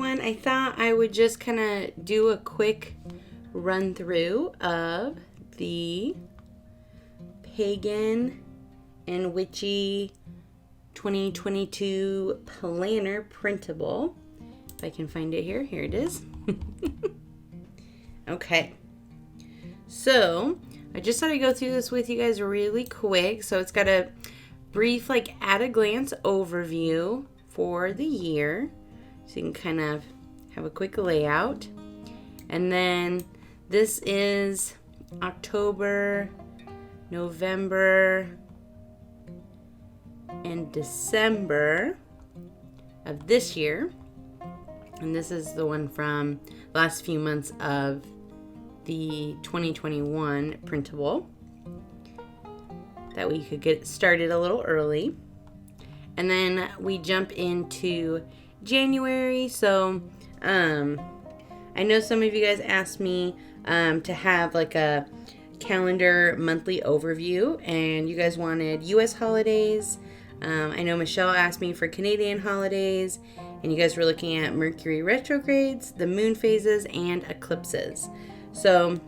one, I thought I would just kind of do a quick run through of the Pagan and Witchy 2022 Planner Printable. If I can find it here. Here it is. Okay. So, I just thought I'd go through this with you guys really quick. So, it's got a brief, at a glance overview for the year. So, you can kind of have a quick layout. And then, this is October, November, and December of this year. And this is the one from the last few months of the 2021 printable. That way you could get started a little early. And then we jump into January. So I know some of you guys asked me to have a calendar monthly overview, and you guys wanted US holidays. I know Michelle asked me for Canadian holidays, and you guys were looking at Mercury Retrogrades, the moon phases, and eclipses. So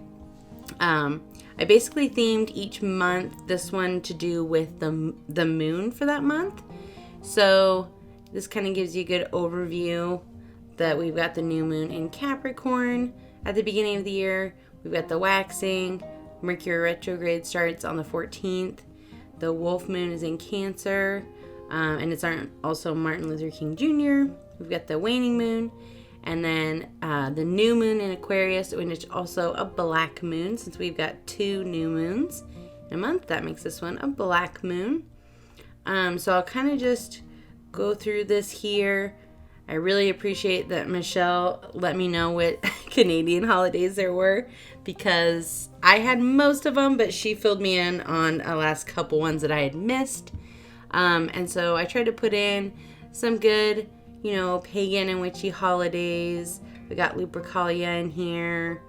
I basically themed each month, this one to do with the moon for that month. So this kind of gives you a good overview that we've got the new moon in Capricorn at the beginning of the year. We've got the waxing. Mercury retrograde starts on the 14th. The wolf moon is in Cancer, and it's also Martin Luther King Jr. We've got the waning moon, and then the new moon in Aquarius, which is also a black moon. Since we've got 2 new moons in a month, that makes this one a black moon. So I'll kind of just go through this here. I really appreciate that Michelle let me know what Canadian holidays there were, because I had most of them, but she filled me in on the last couple ones that I had missed. And so I tried to put in some good, pagan and witchy holidays. We got Lupercalia in here.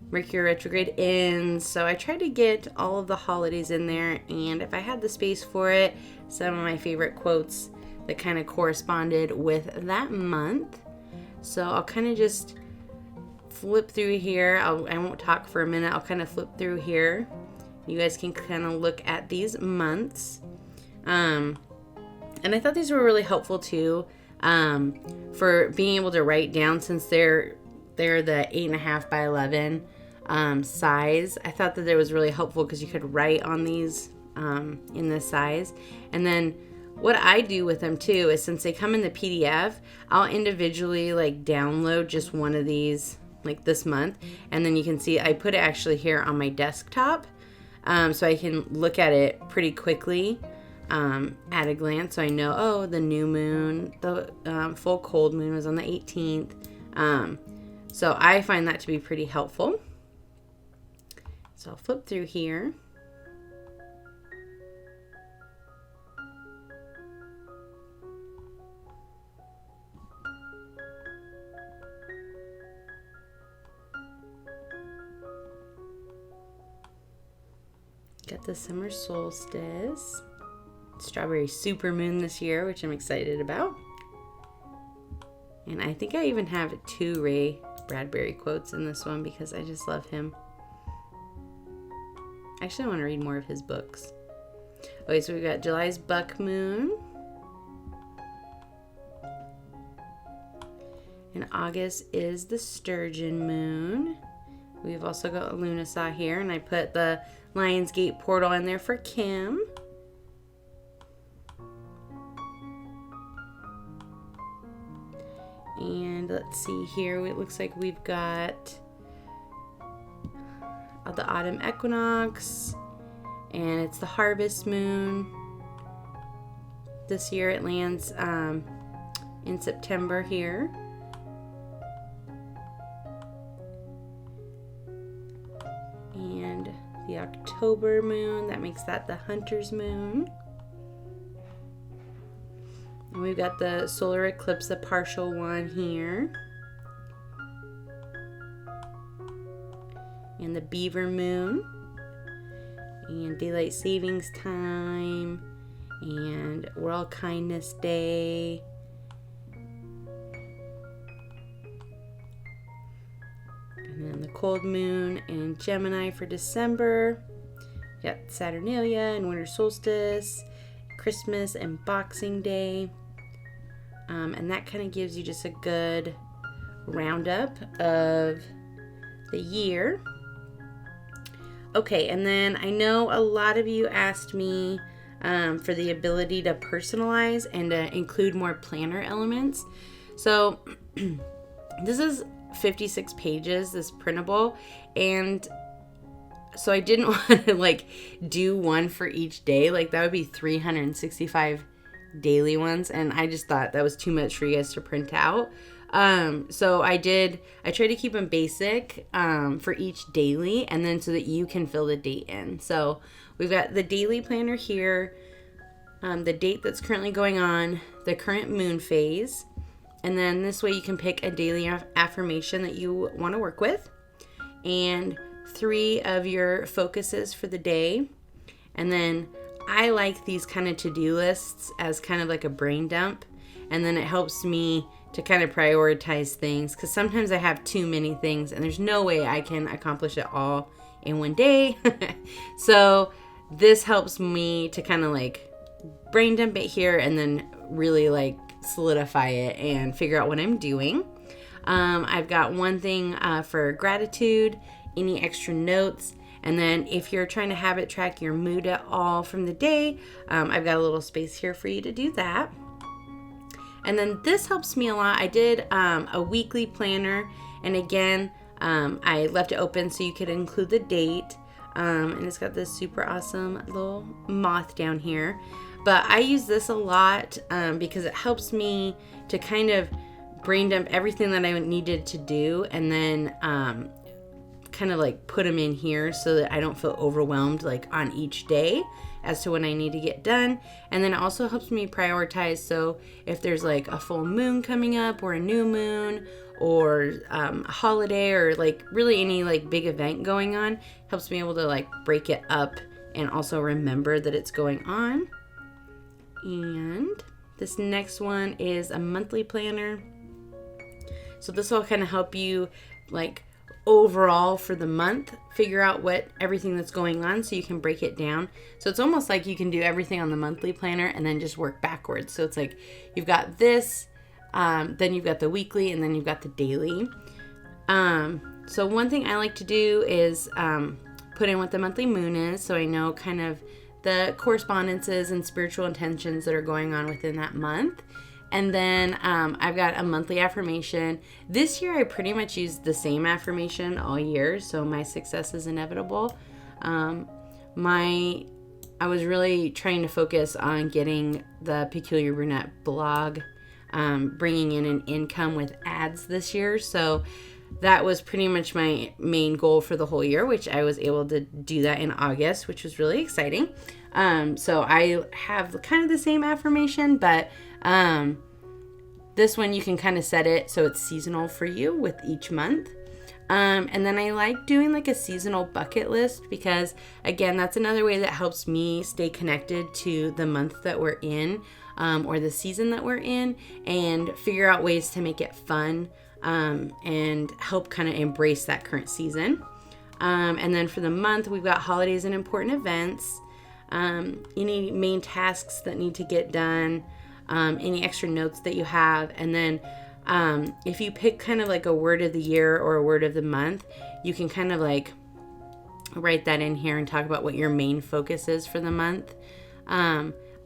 Mercury retrograde ends. So I tried to get all of the holidays in there, and if I had the space for it, some of my favorite quotes that kind of corresponded with that month. So I'll kind of just flip through here. I won't talk for a minute. I'll kind of flip through here. You guys can kind of look at these months. And I thought these were really helpful too, for being able to write down, since they're the 8.5 by 11 size. I thought that it was really helpful because you could write on these in this size. And then what I do with them too is, since they come in the PDF, I'll individually download just one of these this month, and then you can see I put it actually here on my desktop, so I can look at it pretty quickly at a glance, so I know, the new moon, the full cold moon was on the 18th. So I find that to be pretty helpful. So I'll flip through here. Got the summer solstice, strawberry supermoon this year, which I'm excited about. And I think I even have 2 Ray Bradbury quotes in this one because I just love him. Actually, I want to read more of his books. Okay, so we've got July's buck moon. And August is the sturgeon moon. We've also got Lunasaw here, and I put the Lionsgate portal in there for Kim. And let's see here, it looks like we've got the autumn equinox, and it's the harvest moon. This year it lands in September here. And the October moon, that makes that the hunter's moon. And we've got the solar eclipse, the partial one here. And the beaver moon. And daylight savings time. And World Kindness Day. cold moon in Gemini for December. Got Saturnalia and winter solstice, Christmas and Boxing Day. And that kind of gives you just a good roundup of the year. Okay, and then I know a lot of you asked me for the ability to personalize and to include more planner elements. So this is 56 pages, this printable, and so I didn't want to like do one for each day. Like that would be 365 daily ones, and I just thought that was too much for you guys to print out. So I tried to keep them basic for each daily, and then so that you can fill the date in. So we've got the daily planner here, the date that's currently going on, the current moon phase, and then this way you can pick a daily affirmation that you want to work with, and 3 of your focuses for the day. And then I like these kind of to-do lists as kind of like a brain dump, and then it helps me to kind of prioritize things, because sometimes I have too many things and there's no way I can accomplish it all in one day. So this helps me to kind of like brain dump it here and then really like solidify it and figure out what I'm doing. I've got one thing for gratitude, any extra notes, and then if you're trying to habit track your mood at all from the day, I've got a little space here for you to do that. And then this helps me a lot. I did a weekly planner, and again, I left it open so you could include the date, and it's got this super awesome little moth down here. But I use this a lot because it helps me to kind of brain dump everything that I needed to do, and then kind of like put them in here so that I don't feel overwhelmed like on each day as to when I need to get done. And then it also helps me prioritize. So if there's like a full moon coming up or a new moon or a holiday or like really any like big event going on, helps me able to like break it up and also remember that it's going on. And this next one is a monthly planner. So this will kind of help you like overall for the month figure out what everything that's going on so you can break it down. So it's almost like you can do everything on the monthly planner and then just work backwards. So it's like you've got this, then you've got the weekly, and then you've got the daily. So one thing I like to do is put in what the monthly moon is, so I know kind of the correspondences and spiritual intentions that are going on within that month. And then I've got a monthly affirmation. This year I pretty much used the same affirmation all year, so my success is inevitable. I was really trying to focus on getting the Peculiar Brunette blog, bringing in an income with ads this year. So that was pretty much my main goal for the whole year, which I was able to do that in August, which was really exciting. So I have kind of the same affirmation, but this one you can kind of set it so it's seasonal for you with each month. And then I like doing like a seasonal bucket list because, again, that's another way that helps me stay connected to the month that we're in, or the season that we're in, and figure out ways to make it fun and help kind of embrace that current season. And then for the month, we've got holidays and important events, any main tasks that need to get done, any extra notes that you have. And then if you pick kind of like a word of the year or a word of the month, you can kind of like write that in here and talk about what your main focus is for the month.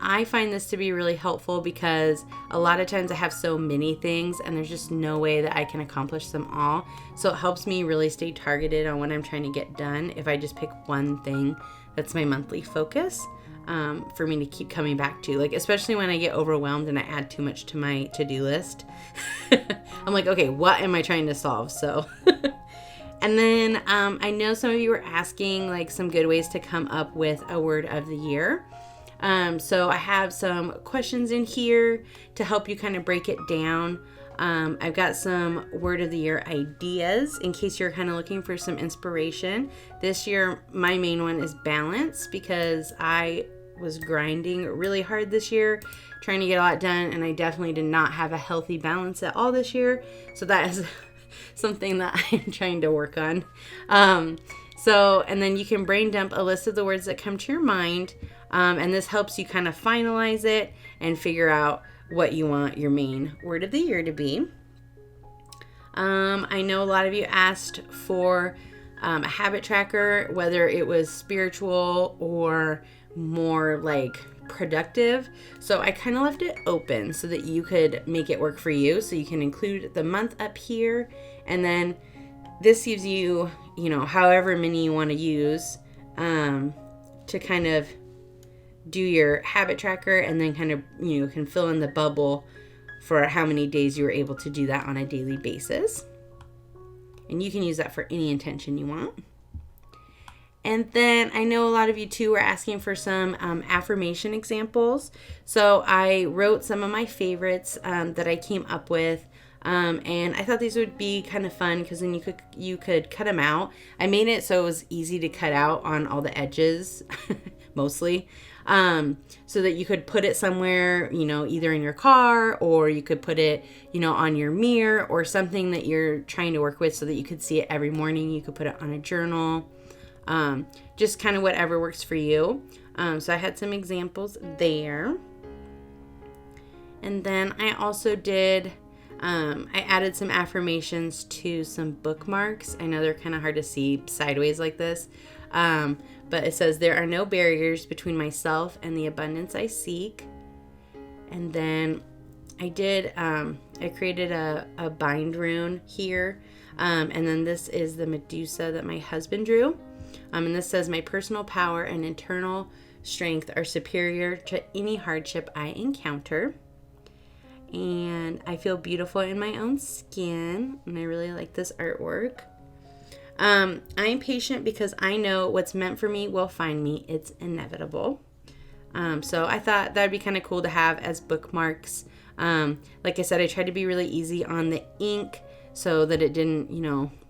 I find this to be really helpful because a lot of times I have so many things and there's just no way that I can accomplish them all. So it helps me really stay targeted on what I'm trying to get done if I just pick one thing that's my monthly focus, for me to keep coming back to. Like, especially when I get overwhelmed and I add too much to my to-do list. I'm like, okay, what am I trying to solve? So, and then I know some of you were asking like some good ways to come up with a word of the year. So I have some questions in here to help you kind of break it down. I've got some word of the year ideas in case you're kind of looking for some inspiration. This year, my main one is balance because I was grinding really hard this year, trying to get a lot done, and I definitely did not have a healthy balance at all this year. So that is something that I'm trying to work on. And then you can brain dump a list of the words that come to your mind. And this helps you kind of finalize it and figure out what you want your main word of the year to be. I know a lot of you asked for a habit tracker, whether it was spiritual or more like productive. So I kind of left it open so that you could make it work for you. So you can include the month up here, and then this gives you, however many you want to use to kind of do your habit tracker, and then kind of, can fill in the bubble for how many days you were able to do that on a daily basis. And you can use that for any intention you want. And then I know a lot of you too were asking for some affirmation examples. So I wrote some of my favorites that I came up with. And I thought these would be kind of fun because then you could cut them out. I made it so it was easy to cut out on all the edges, mostly. So that you could put it somewhere, either in your car, or you could put it, on your mirror or something that you're trying to work with so that you could see it every morning. You could put it on a journal, just kind of whatever works for you. So I had some examples there. And then I also did, I added some affirmations to some bookmarks. I know they're kind of hard to see sideways like this. But it says, there are no barriers between myself and the abundance I seek. And then I created a bind rune here. And then this is the Medusa that my husband drew. And this says, my personal power and internal strength are superior to any hardship I encounter. And I feel beautiful in my own skin. And I really like this artwork. I'm patient because I know what's meant for me will find me. It's inevitable. So I thought that would be kind of cool to have as bookmarks. Like I said, I tried to be really easy on the ink so that it didn't,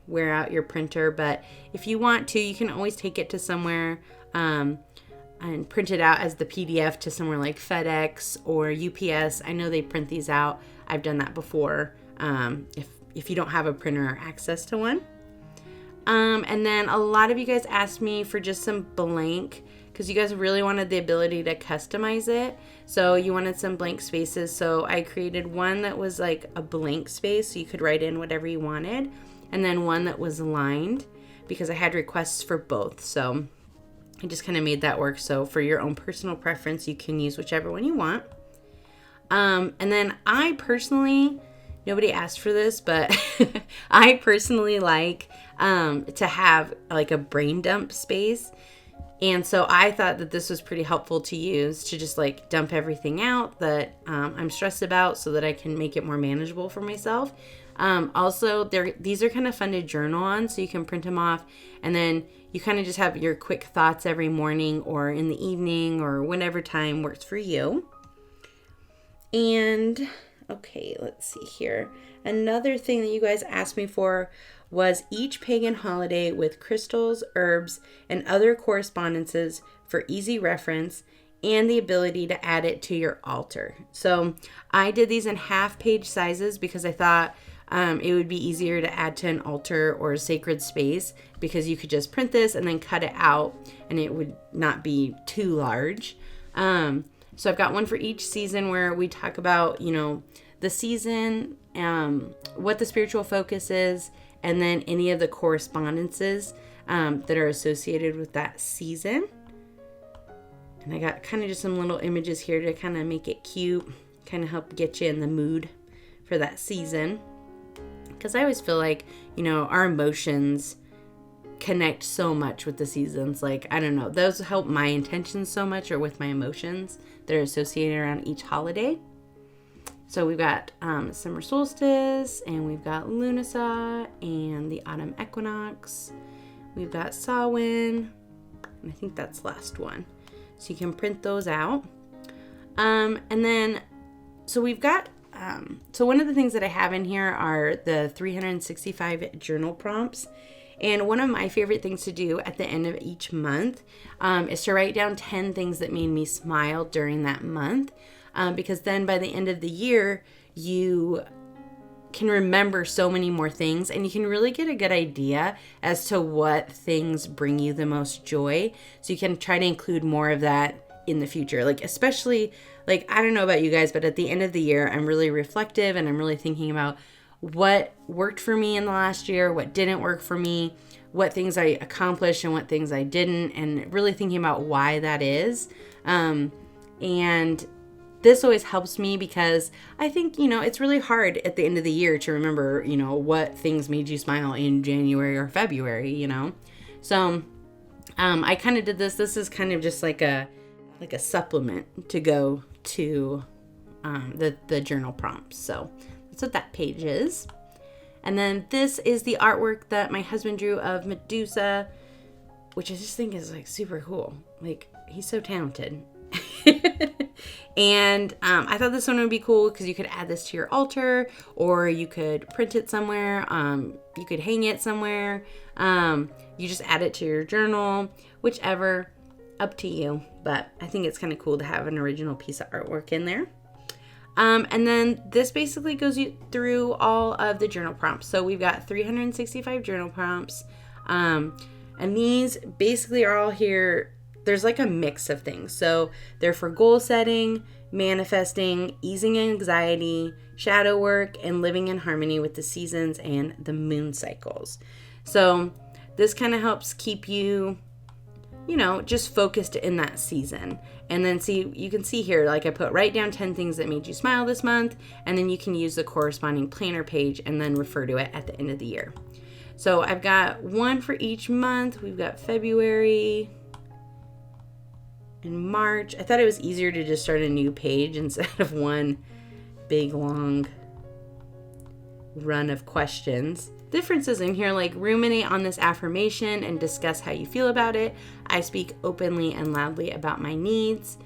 wear out your printer. But if you want to, you can always take it to somewhere and print it out as the PDF to somewhere like FedEx or UPS. I know they print these out. I've done that before if you don't have a printer or access to one. And then a lot of you guys asked me for just some blank, because you guys really wanted the ability to customize it. So you wanted some blank spaces. So I created one that was like a blank space, so you could write in whatever you wanted. And then one that was lined, because I had requests for both. So I just kind of made that work. So for your own personal preference, you can use whichever one you want. And then I personally, nobody asked for this, but I personally like to have like a brain dump space. And so I thought that this was pretty helpful to use to just like dump everything out that I'm stressed about so that I can make it more manageable for myself. Also, these are kind of fun to journal on, so you can print them off and then you kind of just have your quick thoughts every morning or in the evening or whenever time works for you. And okay, let's see here. Another thing that you guys asked me for was each pagan holiday with crystals, herbs, and other correspondences for easy reference and the ability to add it to your altar. So I did these in half-page sizes because I thought it would be easier to add to an altar or a sacred space, because you could just print this and then cut it out and it would not be too large. So I've got one for each season where we talk about, the season, what the spiritual focus is, and then any of the correspondences that are associated with that season. And I got kind of just some little images here to kind of make it cute, kind of help get you in the mood for that season. Because I always feel like, our emotions connect so much with the seasons. Like, I don't know, those help my intentions so much, or with my emotions that are associated around each holiday. So we've got summer solstice, and we've got Lunasa, and the autumn equinox. We've got Samhain, and I think that's the last one. So you can print those out. And then, so we've got, so one of the things that I have in here are the 365 journal prompts. And one of my favorite things to do at the end of each month is to write down 10 things that made me smile during that month. Because then by the end of the year, you can remember so many more things, and you can really get a good idea as to what things bring you the most joy. So you can try to include more of that in the future. Like, especially, like, I don't know about you guys, but at the end of the year, I'm really reflective and I'm really thinking about what worked for me in the last year, what didn't work for me, what things I accomplished and what things I didn't, and really thinking about why that is. And this always helps me because I think, it's really hard at the end of the year to remember, what things made you smile in January or February, So I kind of did this. This is kind of just like a supplement to go to the journal prompts. So that's what that page is. And then this is the artwork that my husband drew of Medusa, which I just think is like super cool. Like, he's so talented. And I thought this one would be cool because you could add this to your altar, or you could print it somewhere. You could hang it somewhere. You just add it to your journal, whichever, up to you. But I think it's kind of cool to have an original piece of artwork in there. And then this basically goes you through all of the journal prompts. So we've got 365 journal prompts. And these basically are all here. There's like a mix of things. So they're for goal setting, manifesting, easing anxiety, shadow work, and living in harmony with the seasons and the moon cycles. So this kind of helps keep you, just focused in that season. And then you can see here, like I put, write down 10 things that made you smile this month. And then you can use the corresponding planner page and then refer to it at the end of the year. So I've got one for each month. We've got February and March. I thought it was easier to just start a new page instead of one big long run of questions. Differences in here, like ruminate on this affirmation and discuss how you feel about it. I speak openly and loudly about my needs.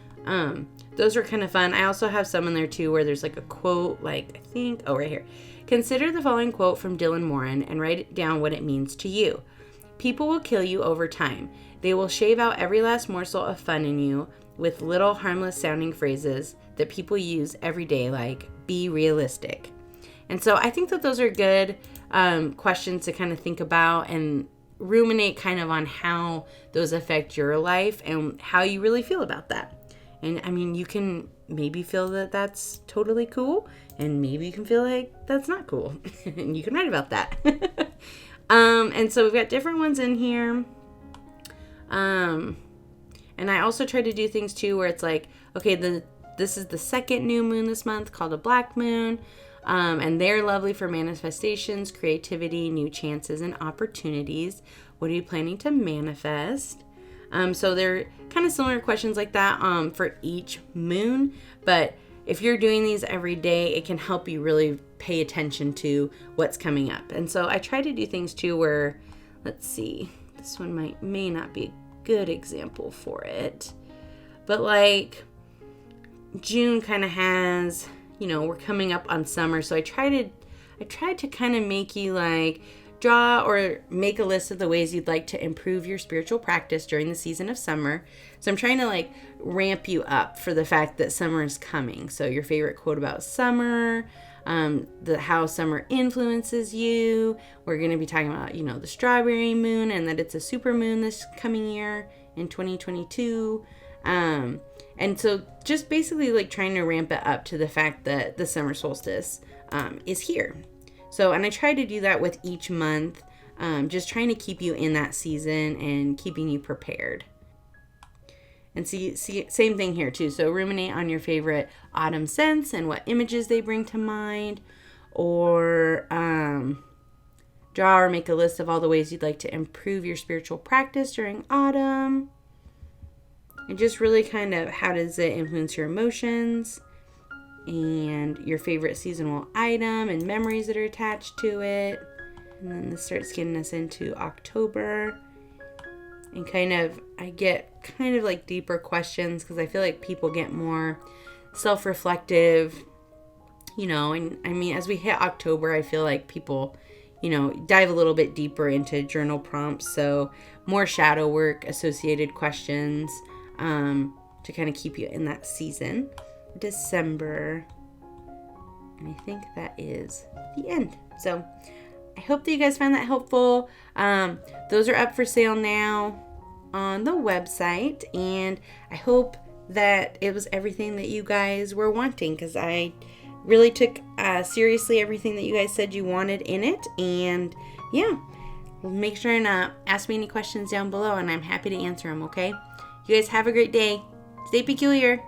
Those are kind of fun. I also have some in there too where there's like a quote, like I think, right here. Consider the following quote from Dylan Moran and write down what it means to you. People will kill you over time. They will shave out every last morsel of fun in you with little harmless sounding phrases that people use every day, like be realistic. And so I think that those are good questions to kind of think about and ruminate kind of on how those affect your life and how you really feel about that. And I mean, you can maybe feel that that's totally cool, and maybe you can feel like that's not cool, and you can write about that. And so we've got different ones in here. And I also try to do things too where it's like, okay, this is the second new moon this month called a black moon. And they're lovely for manifestations, creativity, new chances, and opportunities. What are you planning to manifest? So they're kind of similar questions like that for each moon. But if you're doing these every day, it can help you really pay attention to what's coming up. And so I try to do things too where, let's see, this one may not be a good example for it. But like June kind of has, we're coming up on summer. So I tried to kind of make you like draw or make a list of the ways you'd like to improve your spiritual practice during the season of summer. So I'm trying to like ramp you up for the fact that summer is coming. So your favorite quote about summer, how summer influences you. We're going to be talking about, the strawberry moon and that it's a super moon this coming year in 2022. And so just basically like trying to ramp it up to the fact that the summer solstice is here. So, and I try to do that with each month, just trying to keep you in that season and keeping you prepared. And see, same thing here too. So ruminate on your favorite autumn scents and what images they bring to mind, or draw or make a list of all the ways you'd like to improve your spiritual practice during autumn. And just really kind of how does it influence your emotions and your favorite seasonal item and memories that are attached to it. And then this starts getting us into October. And I get kind of like deeper questions because I feel like people get more self-reflective, and I mean, as we hit October, I feel like people, dive a little bit deeper into journal prompts. So more shadow work associated questions to kind of keep you in that season. December. And I think that is the end. So I hope that you guys found that helpful. Those are up for sale now on the website, and I hope that it was everything that you guys were wanting, because I really took seriously everything that you guys said you wanted in it. And yeah, make sure and ask me any questions down below, and I'm happy to answer them, okay? You guys have a great day. Stay peculiar.